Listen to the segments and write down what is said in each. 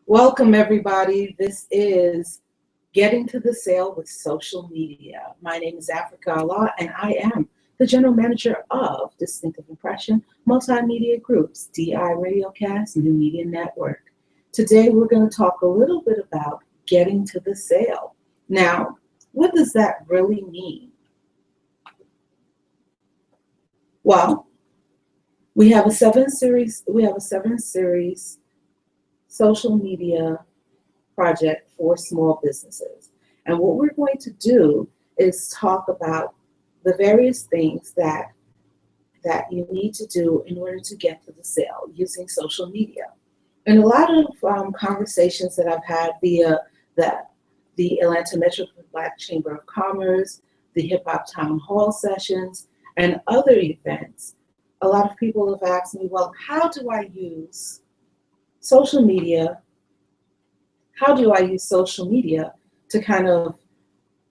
Welcome, everybody. This is Getting to the Sale with Social Media. My name is Africa Allah, and I am the General Manager of Distinctive Impression Multimedia Group's DI Radiocast New Media Network. Today, we're going to talk a little bit about getting to the sale. Now, what does that really mean? Well, we have a seven series social media project for small businesses. And what we're going to do is talk about the various things that you need to do in order to get to the sale using social media. And a lot of conversations that I've had via the Atlanta Metro Black Chamber of Commerce, the Hip Hop Town Hall sessions, and other events, a lot of people have asked me, well, how do I use social media? How do I use social media to kind of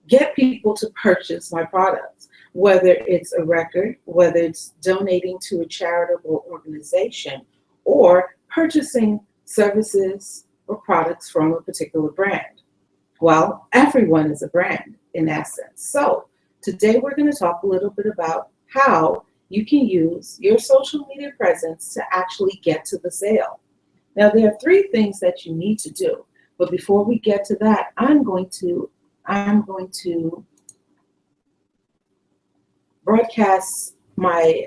get people to purchase my products? Whether it's a record, whether it's donating to a charitable organization, or purchasing services or products from a particular brand. Well, everyone is a brand in essence. So today we're going to talk a little bit about how you can use your social media presence to actually get to the sale. Now, there are three things that you need to do, but before we get to that, I'm going to broadcast my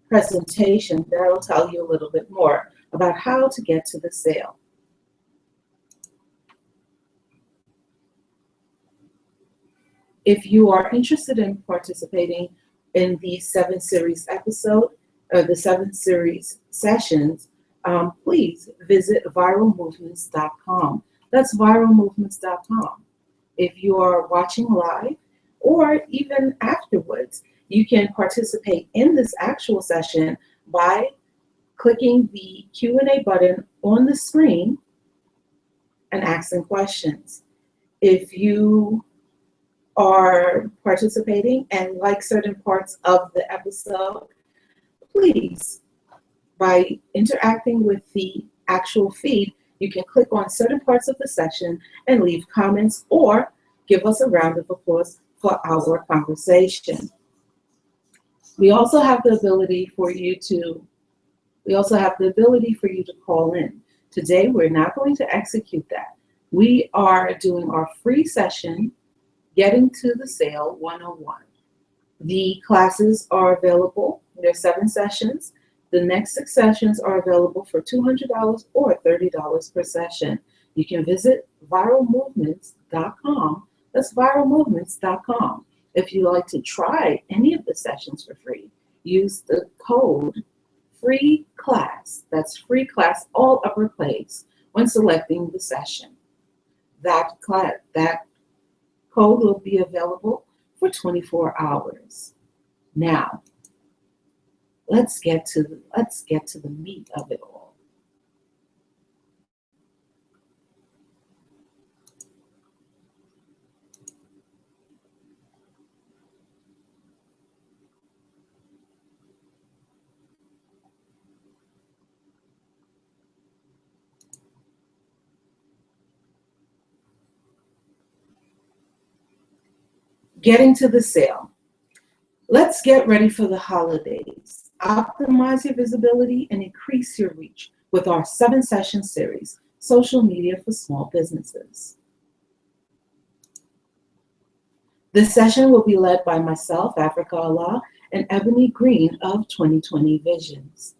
presentation that will tell you a little bit more about how to get to the sale. If you are interested in participating in the 7 series episode, or the 7 series sessions, please visit viralmovements.com. That's viralmovements.com. If you are watching live or even afterwards, you can participate in this actual session by clicking the Q&A button on the screen and asking questions. If you are participating and like certain parts of the episode, please, by interacting with the actual feed, you can click on certain parts of the session and leave comments or give us a round of applause for our conversation. We also have the ability for you to call in. Today, we're not going to execute that. We are doing our free session, Getting to the Sale 101. The classes are available. There are 7 sessions. The next 6 sessions are available for $200 or $30 per session. You can visit viralmovements.com. That's viralmovements.com. If you'd like to try any of the sessions for free, use the code FREECLASS. That's free class, all uppercase, when selecting the session. That code will be available for 24 hours. Now, let's get to the meat of it all. Getting to the sale. Let's get ready for the holidays. Optimize your visibility and increase your reach with our 7-session series, Social Media for Small Businesses. This session will be led by myself, Africa Allah, and Ebony Green of 2020 Visions.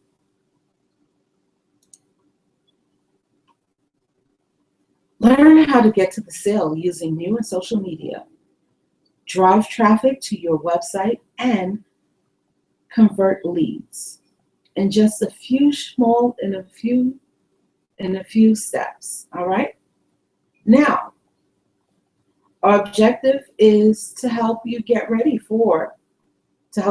Learn how to get to the sale using new and social media. Drive traffic to your website and convert leads in just a few steps. All right. Now, our objective is to help you get ready for the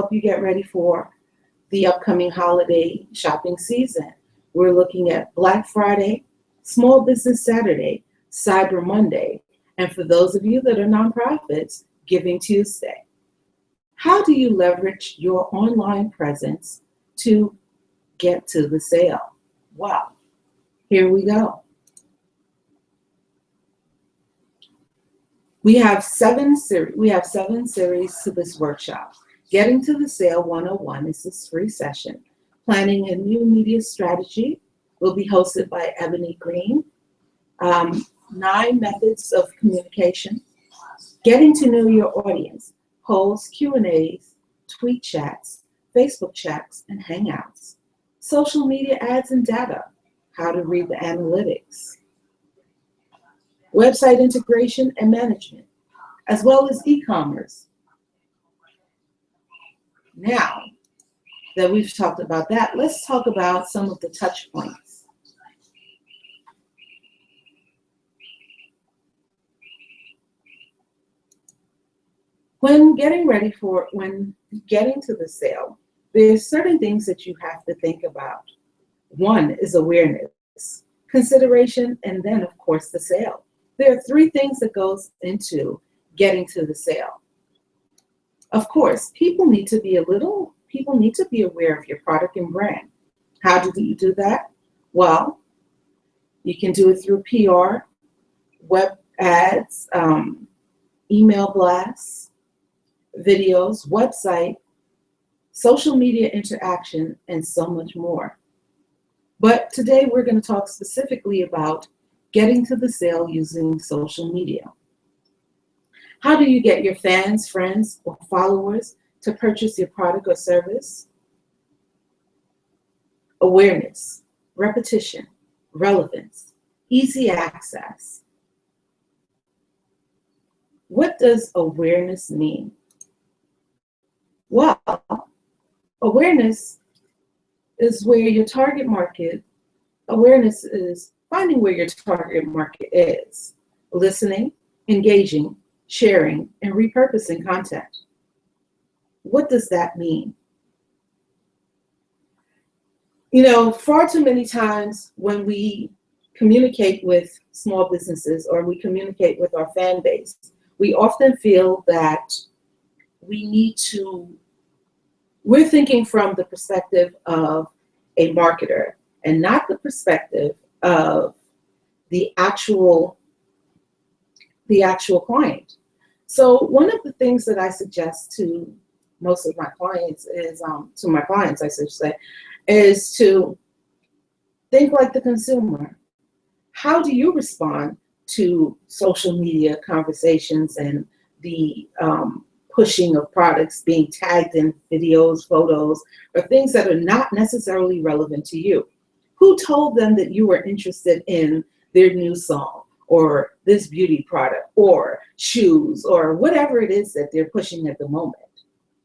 upcoming holiday shopping season. We're looking at Black Friday, Small Business Saturday, Cyber Monday, and for those of you that are nonprofits, Giving Tuesday. How do you leverage your online presence to get to the sale? Well, here we go. We have seven series to this workshop. Getting to the Sale 101 is this free session. Planning a New Media Strategy will be hosted by Ebony Green. 9 methods of communication. Getting to know your audience. Polls, Q&As, tweet chats, Facebook chats, and Hangouts. Social media ads and data. How to read the analytics. Website integration and management, as well as e-commerce. Now that we've talked about that, let's talk about some of the touch points. When getting to the sale, there's certain things that you have to think about. One is awareness, consideration, and then of course the sale. There are 3 things that goes into getting to the sale. Of course, people need to be aware of your product and brand. How do you do that? Well, you can do it through PR, web ads, email blasts, videos, website, social media interaction, and so much more. But today we're going to talk specifically about getting to the sale using social media. How do you get your fans, friends, or followers to purchase your product or service? Awareness, repetition, relevance, easy access. What does awareness mean? Well, awareness is where your target market, awareness is finding where your target market is, listening, engaging, sharing, and repurposing content. What does that mean? You know, far too many times when we communicate with small businesses or we communicate with our fan base, we often feel that we're thinking from the perspective of a marketer and not the perspective of the actual client. So one of the things that I suggest to most of my clients is, I should say, is to think like the consumer. How do you respond to social media conversations and the pushing of products being tagged in videos, photos, or things that are not necessarily relevant to you? Who told them that you were interested in their new song or this beauty product or shoes or whatever it is that they're pushing at the moment?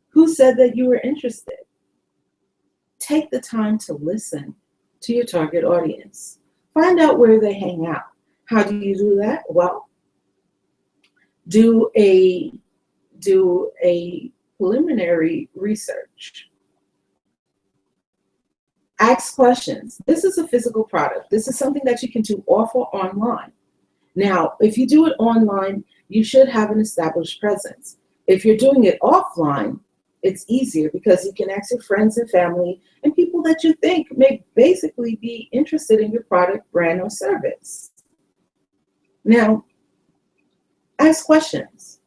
Who said that you were interested? Take the time to listen to your target audience. Find out where they hang out. How do you do that? Well, do a preliminary research. Ask questions. This is a physical product. This is something that you can do off or online. Now, if you do it online, you should have an established presence. If you're doing it offline, it's easier because you can ask your friends and family and people that you think may basically be interested in your product, brand, or service. Now, ask questions.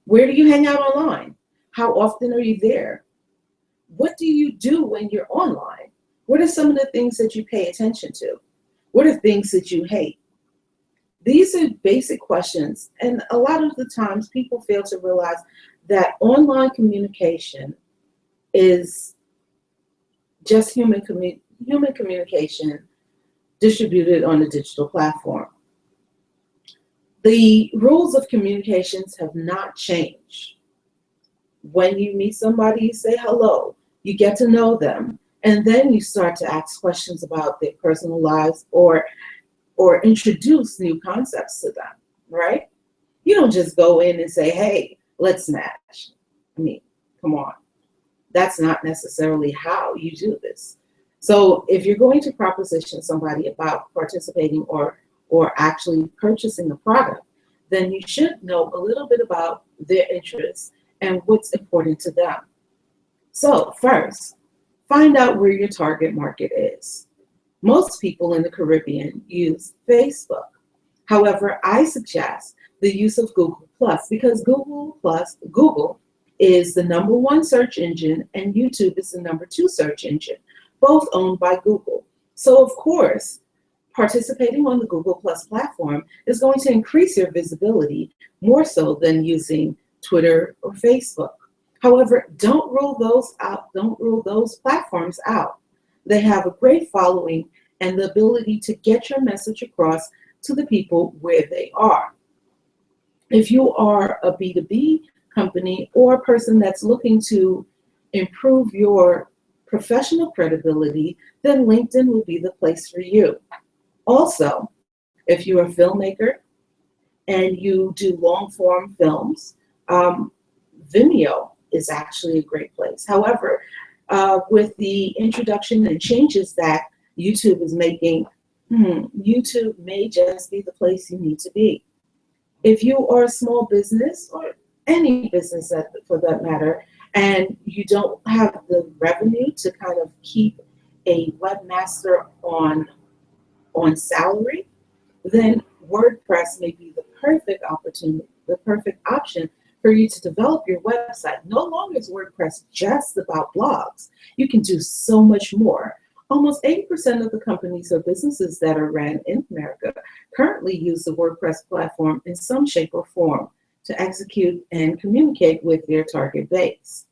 Where do you hang out online? How often are you there? What do you do when you're online? What are some of the things that you pay attention to? What are things that you hate? These are basic questions, and a lot of the times people fail to realize that online communication is just human communication distributed on a digital platform. The rules of communications have not changed. When you meet somebody, you say hello, you get to know them, and then you start to ask questions about their personal lives or introduce new concepts to them, right? You don't just go in and say, hey, let's match. I mean, come on. That's not necessarily how you do this. So if you're going to proposition somebody about participating or actually purchasing a product, then you should know a little bit about their interests and what's important to them. So first, find out where your target market is. Most people in the Caribbean use Facebook. However, I suggest the use of Google Plus, because Google is the #1 search engine and YouTube is the #2 search engine, both owned by Google. So of course, participating on the Google Plus platform is going to increase your visibility more so than using Twitter or Facebook. However, don't rule those out. Don't rule those platforms out. They have a great following and the ability to get your message across to the people where they are. If you are a B2B company or a person that's looking to improve your professional credibility, then LinkedIn will be the place for you. Also, if you're a filmmaker and you do long form films, Vimeo is actually a great place. However, with the introduction and changes that YouTube is making, YouTube may just be the place you need to be. If you are a small business or any business for that matter, and you don't have the revenue to kind of keep a webmaster on salary, then WordPress may be the perfect opportunity, the perfect option for you to develop your website. No longer is WordPress just about blogs. You can do so much more. Almost 80% of the companies or businesses that are ran in America currently use the WordPress platform in some shape or form to execute and communicate with their target base.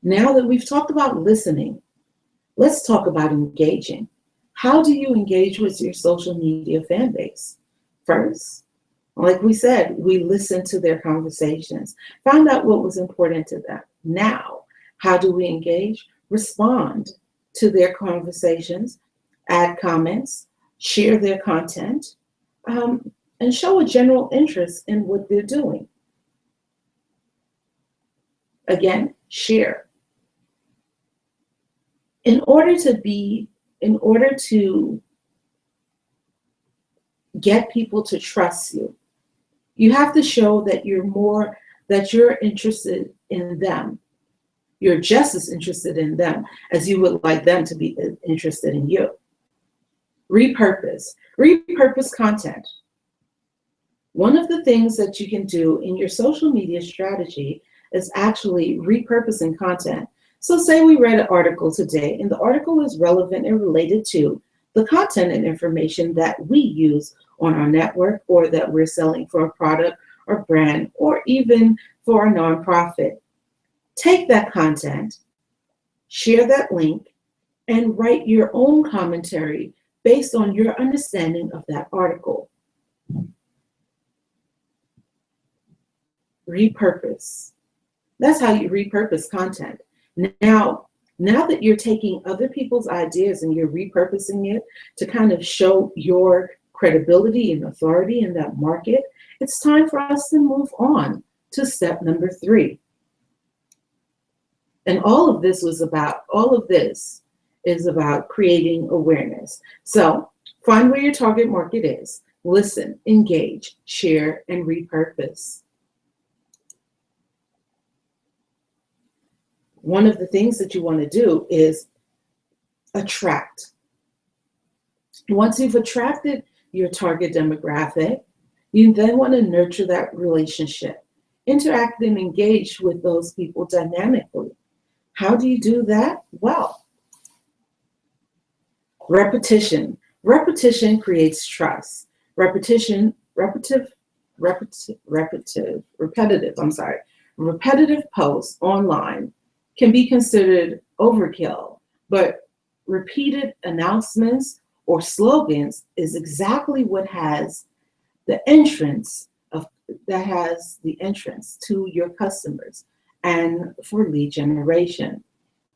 Now that we've talked about listening, let's talk about engaging. How do you engage with your social media fan base? First, like we said, we listened to their conversations, found out what was important to them. Now, how do we engage? Respond to their conversations, add comments, share their content, and show a general interest in what they're doing. Again, share. In order to get people to trust you, you have to show that you're interested in them. You're just as interested in them as you would like them to be interested in you. Repurpose content. One of the things that you can do in your social media strategy is actually repurposing content. So say we read an article today, and the article is relevant and related to the content and information that we use on our network, or that we're selling for a product or brand, or even for a nonprofit. Take that content, share that link, and write your own commentary based on your understanding of that article. Repurpose. That's how you repurpose content. Now that you're taking other people's ideas and you're repurposing it to kind of show your credibility and authority in that market, it's time for us to move on to step number 3. And all of this is about creating awareness. So find where your target market is, listen, engage, share, and repurpose. One of the things that you want to do is attract. Once you've attracted your target demographic, you then want to nurture that relationship, interact and engage with those people dynamically. How do you do that? Well, repetition. Repetition creates trust. Repetitive posts online can be considered overkill, but repeated announcements or slogans is exactly what has the entrance to your customers and for lead generation.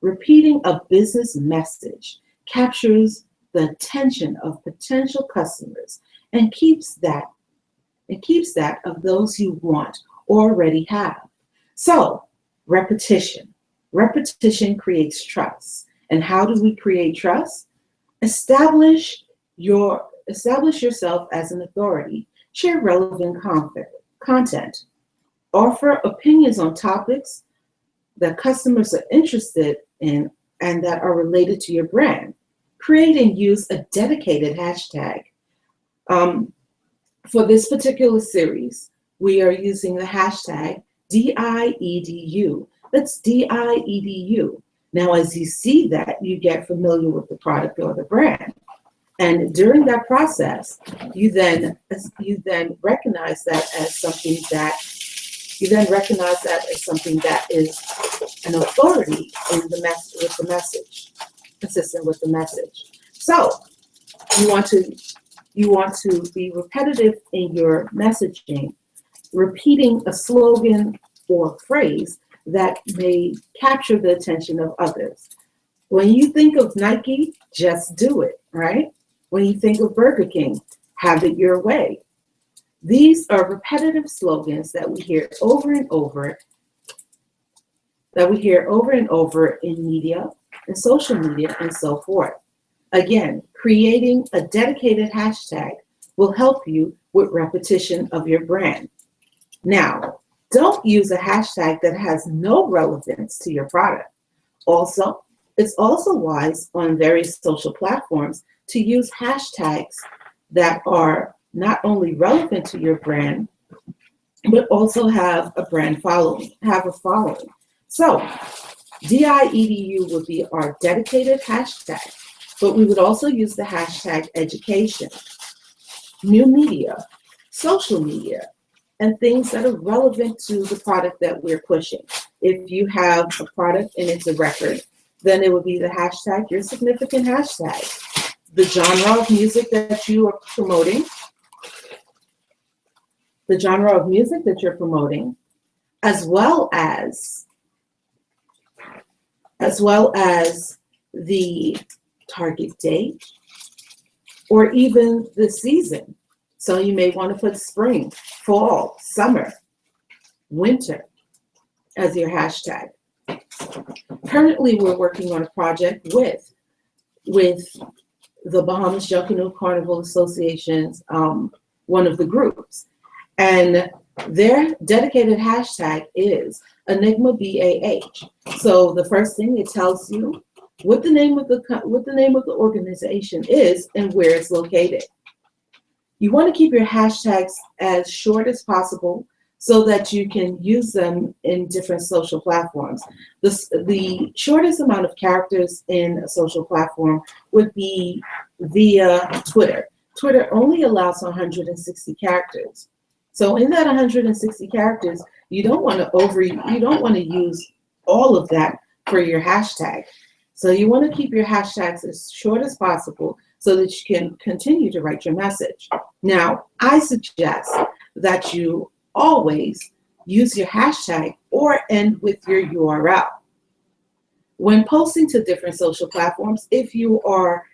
Repeating a business message captures the attention of potential customers and keeps that of those you want or already have. So, repetition. Repetition creates trust. And how do we create trust? Establish yourself as an authority. Share relevant content. Offer opinions on topics that customers are interested in and that are related to your brand. Create and use a dedicated hashtag. For this particular series, we are using the hashtag DIEDU. That's DIEDU. Now, as you see that, you get familiar with the product or the brand. And during that process, you then recognize that as something that is an authority in the with the message, consistent with the message. So you want to be repetitive in your messaging, repeating a slogan or phrase that may capture the attention of others. When you think of Nike, just do it, right? When you think of Burger King, have it your way. These are repetitive slogans that we hear over and over, in media and social media and so forth. Again, creating a dedicated hashtag will help you with repetition of your brand. Now, don't use a hashtag that has no relevance to your product. Also, it's also wise on various social platforms to use hashtags that are not only relevant to your brand, but also have a following. So, DIEDU would be our dedicated hashtag, but we would also use the hashtag education, new media, social media, and things that are relevant to the product that we're pushing. If you have a product and it's a record, then it would be the hashtag, your significant hashtag. The genre of music that you are promoting, as well as the target date, or even the season. So you may want to put spring, fall, summer, winter as your hashtag. Currently, we're working on a project with the Bahamas Junkanoo Carnival Association's one of the groups, and their dedicated hashtag is Enigma BAH. So the first thing, it tells you what the name of the organization is and where it's located. You want to keep your hashtags as short as possible so that you can use them in different social platforms. The shortest amount of characters in a social platform would be via Twitter. Twitter only allows 160 characters. So in that 160 characters, you don't want to use all of that for your hashtag. So you want to keep your hashtags as short as possible so that you can continue to write your message. Now, I suggest that you always use your hashtag or end with your URL. When posting to different social platforms, if you are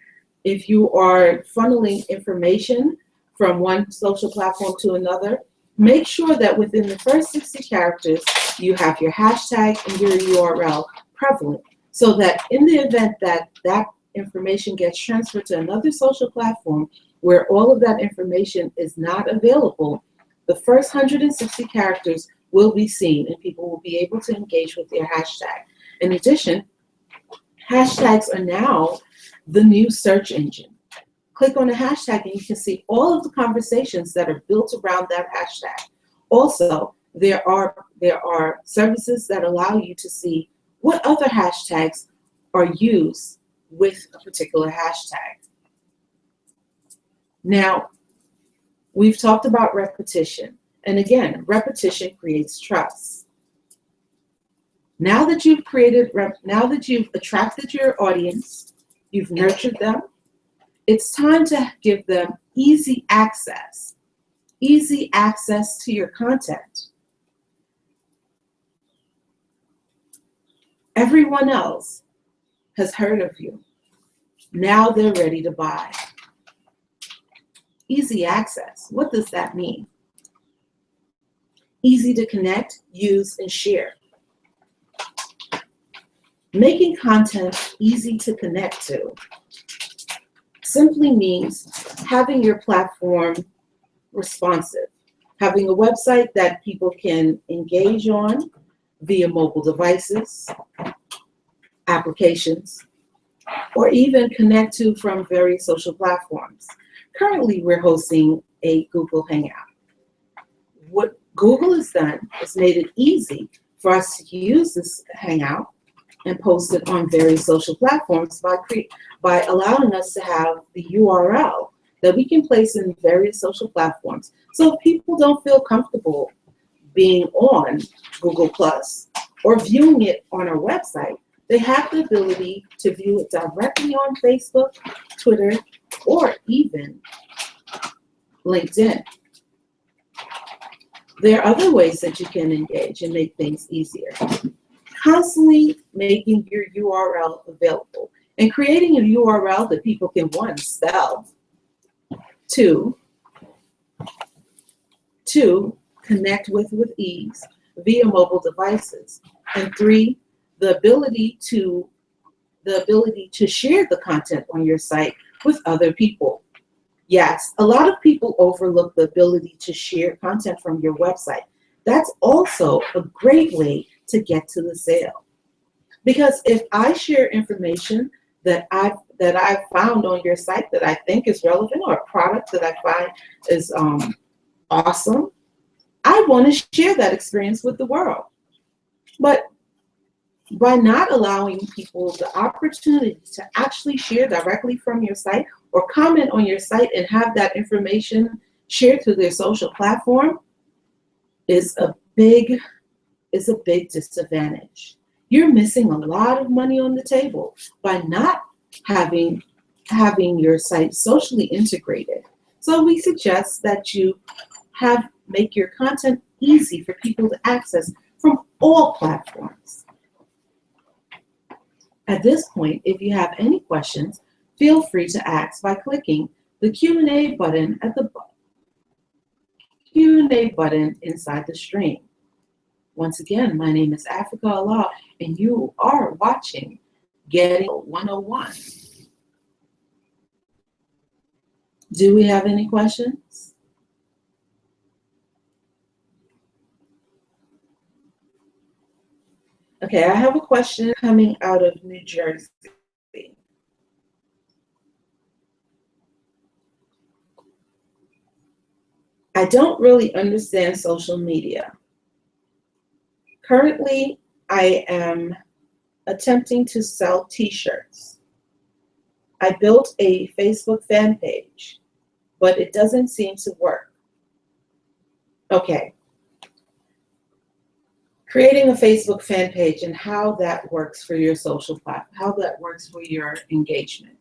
funneling information from one social platform to another, make sure that within the first 60 characters, you have your hashtag and your URL prevalent, so that in the event that that information gets transferred to another social platform where all of that information is not available, the first 160 characters will be seen and people will be able to engage with their hashtag. In addition, hashtags are now the new search engine. Click on a hashtag and you can see all of the conversations that are built around that hashtag. Also, there are services that allow you to see what other hashtags are used with a particular hashtag. That we've talked about repetition. And again, repetition creates trust. Now that you've attracted your audience, you've nurtured them, it's time to give them easy access to your content. Everyone else has heard of you. Now they're ready to buy. Easy access. What does that mean? Easy to connect, use, and share. Making content easy to connect to simply means having your platform responsive, having a website that people can engage on via mobile devices, applications, or even connect to from various social platforms. Currently, we're hosting a Google Hangout. What Google has done is made it easy for us to use this Hangout and post it on various social platforms by allowing us to have the URL that we can place in various social platforms. So if people don't feel comfortable being on Google Plus or viewing it on our website, they have the ability to view it directly on Facebook, Twitter, or even LinkedIn. There are other ways that you can engage and make things easier. Constantly making your URL available and creating a URL that people can, one, spell, two, connect with ease via mobile devices, and three, the ability to share the content on your site with other people. Yes, a lot of people overlook the ability to share content from your website. That's also a great way to get to the sale. Because if I share information that I've found on your site that I think is relevant, or a product that I find is awesome, I want to share that experience with the world. But by not allowing people the opportunity to actually share directly from your site or comment on your site and have that information shared through their social platform is a big disadvantage. You're missing a lot of money on the table by not having your site socially integrated. So we suggest that you make your content easy for people to access from all platforms. At this point, if you have any questions, feel free to ask by clicking the Q&A button at the Q&A button inside the stream. Once again, my name is Africa Allah, and you are watching Getting 101. Do we have any questions? Okay, I have a question coming out of New Jersey. I don't really understand social media. Currently, I am attempting to sell t-shirts. I built a Facebook fan page, but it doesn't seem to work. Okay. Creating a Facebook fan page and how that works for your social platform, how that works for your engagement.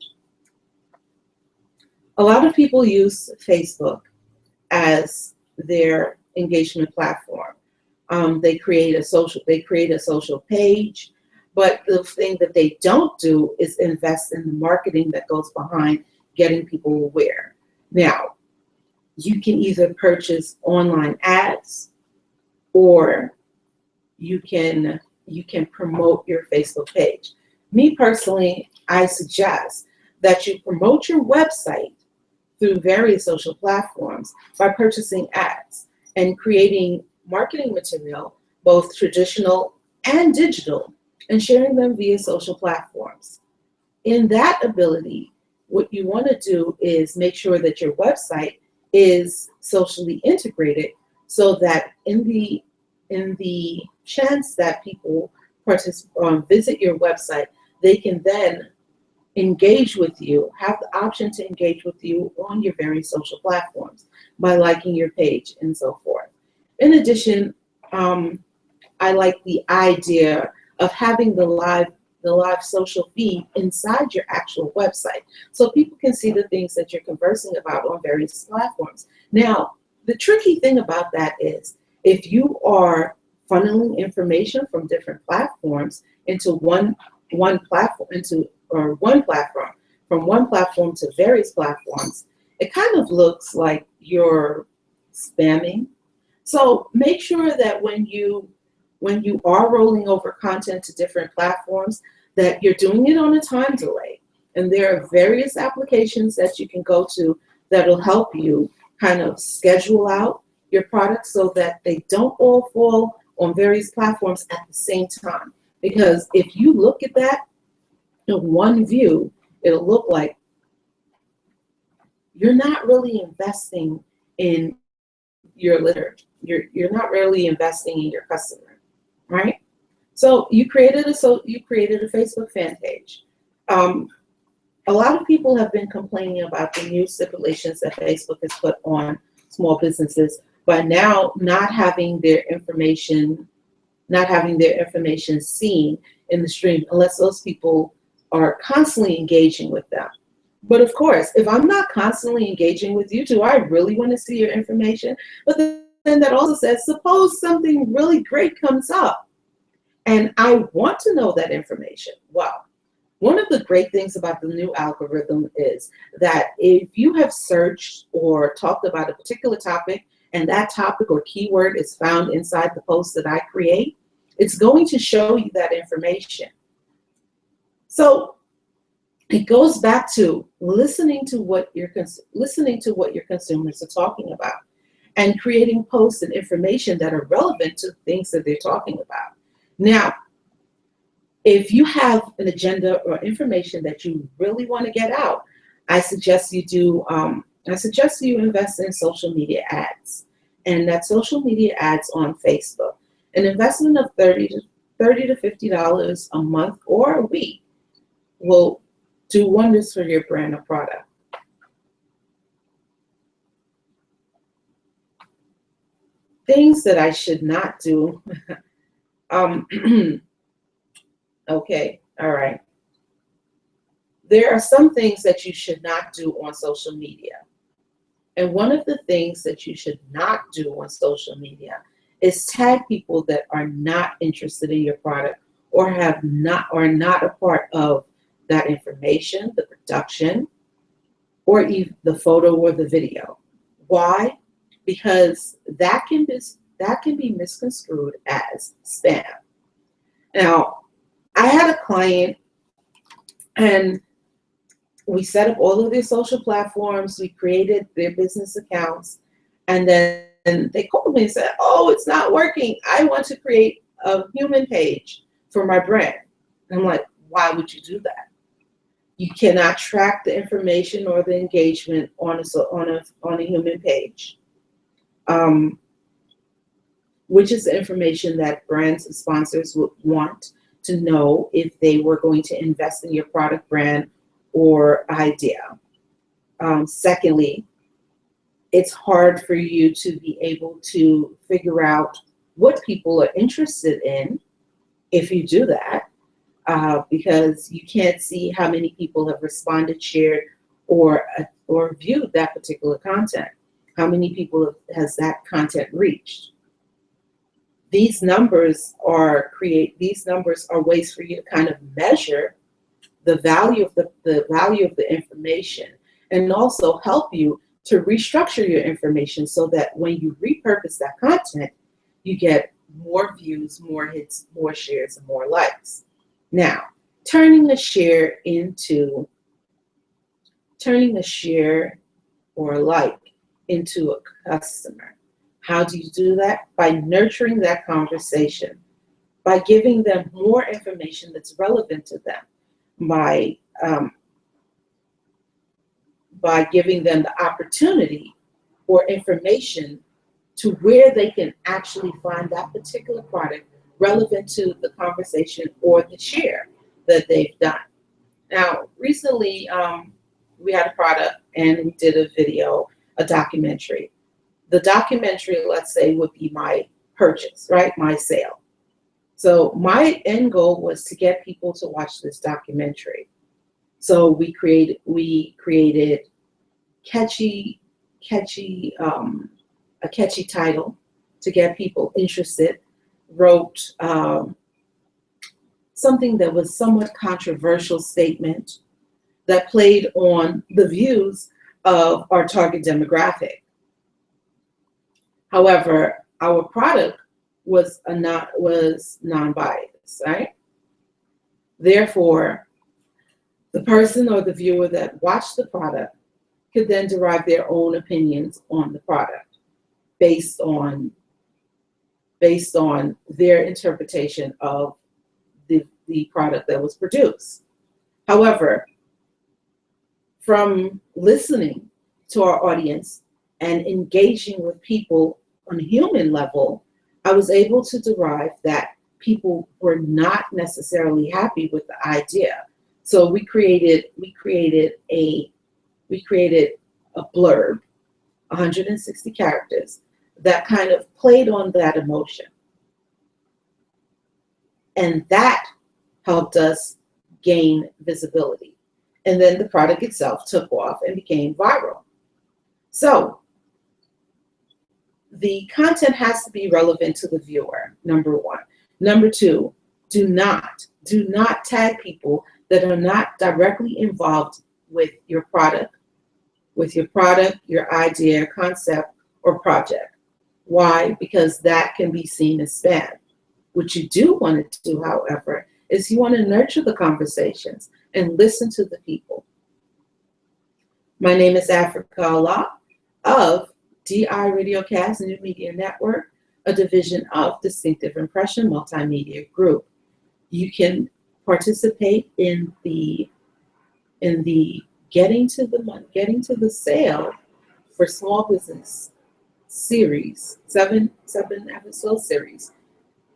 A lot of people use Facebook as their engagement platform. They create a social page, but the thing that they don't do is invest in the marketing that goes behind getting people aware. Now, you can either purchase online ads, or you can promote your Facebook page. Me personally, I suggest that you promote your website through various social platforms by purchasing ads and creating marketing material, both traditional and digital, and sharing them via social platforms. In that ability, what you want to do is make sure that your website is socially integrated, so that in the chance that people visit your website, they can then engage with you, have the option to engage with you on your various social platforms by liking your page and so forth. In addition, I like the idea of having the live social feed inside your actual website, so people can see the things that you're conversing about on various platforms. Now, the tricky thing about that is, if you are funneling information from different platforms into one platform, from one platform to various platforms, it kind of looks like you're spamming. So make sure that when you are rolling over content to different platforms, that you're doing it on a time delay. And there are various applications that you can go to that'll help you kind of schedule out your products so that they don't all fall on various platforms at the same time. Because if you look at that in one view, it'll look like you're not really investing in your litter. You're not really investing in your customer, right? So you created a Facebook fan page. A lot of people have been complaining about the new stipulations that Facebook has put on small businesses by now not having their information seen in the stream unless those people are constantly engaging with them. But of course, if I'm not constantly engaging with you, do I really want to see your information? But then that also says, suppose something really great comes up and I want to know that information. Well, one of the great things about the new algorithm is that if you have searched or talked about a particular topic and that topic or keyword is found inside the post that I create, it's going to show you that information. So it goes back to listening to what your consumers are talking about and creating posts and information that are relevant to things that they're talking about. Now, if you have an agenda or information that you really want to get out, I suggest you invest in social media ads, and that social media ads on Facebook. An investment of $30 to $50 a month or a week will do wonders for your brand or product. Things that I should not do. Okay, all right. There are some things that you should not do on social media. And one of the things that you should not do on social media is tag people that are not interested in your product or are not a part of that information, the production, or even the photo or the video. Why? Because that can be misconstrued as spam. Now, I had a client and we set up all of their social platforms, we created their business accounts, and then they called me and said, oh, it's not working. I want to create a human page for my brand. And I'm like, why would you do that? You cannot track the information or the engagement on a human page, which is the information that brands and sponsors would want to know if they were going to invest in your product, brand, or idea. Secondly, it's hard for you to be able to figure out what people are interested in if you do that, because you can't see how many people have responded, shared, or viewed that particular content. How many people has that content reached? These numbers are ways for you to kind of measure the value of the information, and also help you to restructure your information so that when you repurpose that content, you get more views, more hits, more shares, and more likes. Now, turning a share or a like into a customer. How do you do that? By nurturing that conversation, by giving them more information that's relevant to them, by giving them the opportunity or information to where they can actually find that particular product relevant to the conversation or the share that they've done. Now, recently, we had a product and we did a video, a documentary. The documentary, let's say, would be my purchase, right? My sale. So my end goal was to get people to watch this documentary. So we created a catchy title to get people interested, wrote something that was somewhat controversial statement that played on the views of our target demographic. However, our product was non-biased, right? Therefore, the person or the viewer that watched the product could then derive their own opinions on the product based on their interpretation of the product that was produced. However, from listening to our audience and engaging with people on a human level, I was able to derive that people were not necessarily happy with the idea. So we created a blurb, 160 characters, that kind of played on that emotion. And that helped us gain visibility. And then the product itself took off and became viral. So the content has to be relevant to the viewer, number one. Number two, do not tag people that are not directly involved with your product, your idea, concept, or project. Why? Because that can be seen as spam. What you do want to do, however, is you want to nurture the conversations and listen to the people. My name is Africa Allah of DI Radiocast New Media Network, a division of Distinctive Impression Multimedia Group. You can participate in the Getting to the Sale for Small Business series, seven episode series,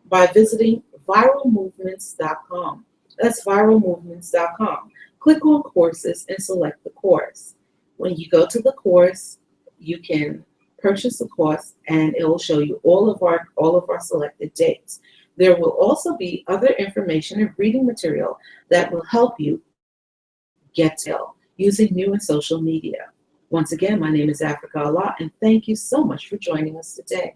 by visiting viralmovements.com. That's viralmovements.com. Click on courses and select the course. When you go to the course, you can purchase the course and it will show you all of our selected dates. There will also be other information and reading material that will help you get to using new and social media. Once again, my name is Africa Allah, and thank you so much for joining us today.